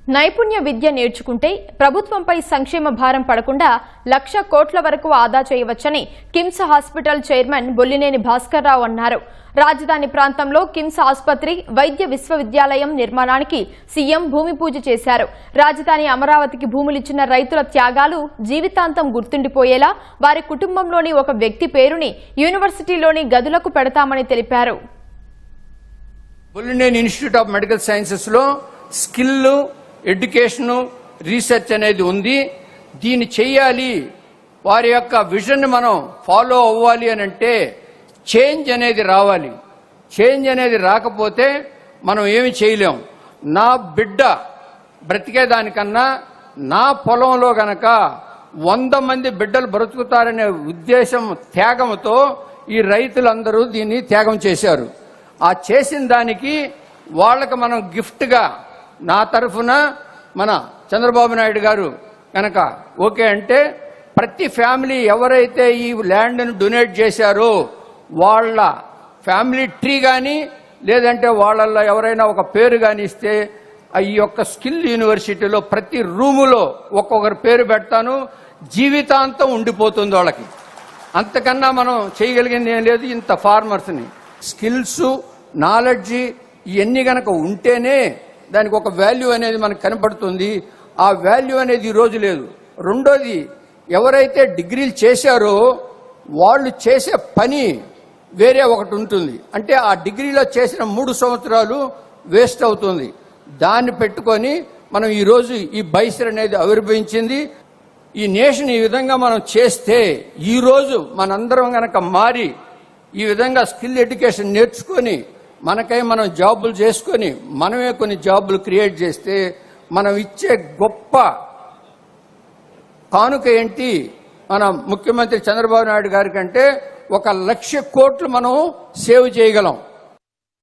నైపుణ్య విద్య నేర్చుకుంటే ప్రభుత్వంపై సంక్షేమ భారం పడకుండా 1,00,000 కోట్ల వరకు ఆదా చేయవచ్చని కిమ్స్ హాస్పిటల్ చైర్మన్ బొల్లినేని భాస్కర్రావు అన్నారు. రాజధాని ప్రాంతంలో కిమ్స్ ఆసుపత్రి, వైద్య విశ్వవిద్యాలయం నిర్మాణానికి సీఎం భూమి పూజ చేశారు. రాజధాని అమరావతికి భూములిచ్చిన రైతుల త్యాగాలు జీవితాంతం గుర్తుండిపోయేలా వారి కుటుంబంలోని ఒక వ్యక్తి పేరుని యూనివర్సిటీలోని గదులకు పెడతామని తెలిపారు. Bollineni institute of medical sciences లో స్కిల్, ఎడ్యుకేషన్, రీసెర్చ్ అనేది ఉంది. దీన్ని చేయాలి, వారి యొక్క విజన్ మనం ఫాలో అవ్వాలి అని అంటే చేంజ్ అనేది రావాలి. చేంజ్ అనేది రాకపోతే మనం ఏమి చేయలేం. నా బిడ్డ బ్రతికేదానికన్నా నా పొలంలో గనక 100 మంది బిడ్డలు బ్రతుకుతారనే ఉద్దేశం, త్యాగంతో ఈ రైతులందరూ దీన్ని త్యాగం చేశారు. ఆ చేసిన దానికి వాళ్ళకి మనం గిఫ్ట్గా నా తరఫున మన చంద్రబాబు నాయుడు గారు కనుక ఓకే అంటే ప్రతి ఫ్యామిలీ ఎవరైతే ఈ ల్యాండ్ను డొనేట్ చేశారో వాళ్ళ ఫ్యామిలీ ట్రీ కానీ లేదంటే వాళ్ళల్లో ఎవరైనా ఒక పేరు కానీ ఇస్తే ఈ యొక్క స్కిల్ యూనివర్సిటీలో ప్రతి రూములో ఒక్కొక్కరి పేరు పెడతాను. జీవితాంతం ఉండిపోతుంది వాళ్ళకి. అంతకన్నా మనం చేయగలిగింది ఏం లేదు. ఇంత ఫార్మర్స్ని స్కిల్స్, నాలెడ్జ్ ఇవన్నీ కనుక ఉంటేనే దానికి ఒక వాల్యూ అనేది మనకు కనపడుతుంది. ఆ వాల్యూ అనేది ఈరోజు లేదు. రెండోది, ఎవరైతే డిగ్రీలు చేశారో వాళ్ళు చేసే పని వేరే ఒకటి ఉంటుంది. అంటే ఆ డిగ్రీలో చేసిన 3 సంవత్సరాలు వేస్ట్ అవుతుంది. దాన్ని పెట్టుకొని మనం ఈరోజు ఈ బైసర్ అనేది ఆవిర్భవించింది. ఈ నేషన్ ఈ విధంగా మనం చేస్తే ఈరోజు మనందరం గనక మారి ఈ విధంగా స్కిల్ ఎడ్యుకేషన్ నేర్చుకొని మనకై మనం జాబులు చేసుకొని మనమే కొన్ని జాబులు క్రియేట్ చేస్తే మనం ఇచ్చే గొప్ప కానుక ఏంటి? మన ముఖ్యమంత్రి చంద్రబాబు నాయుడు గారి కంటే 1,00,000 కోట్లు మనం సేవ్ చేయగలం.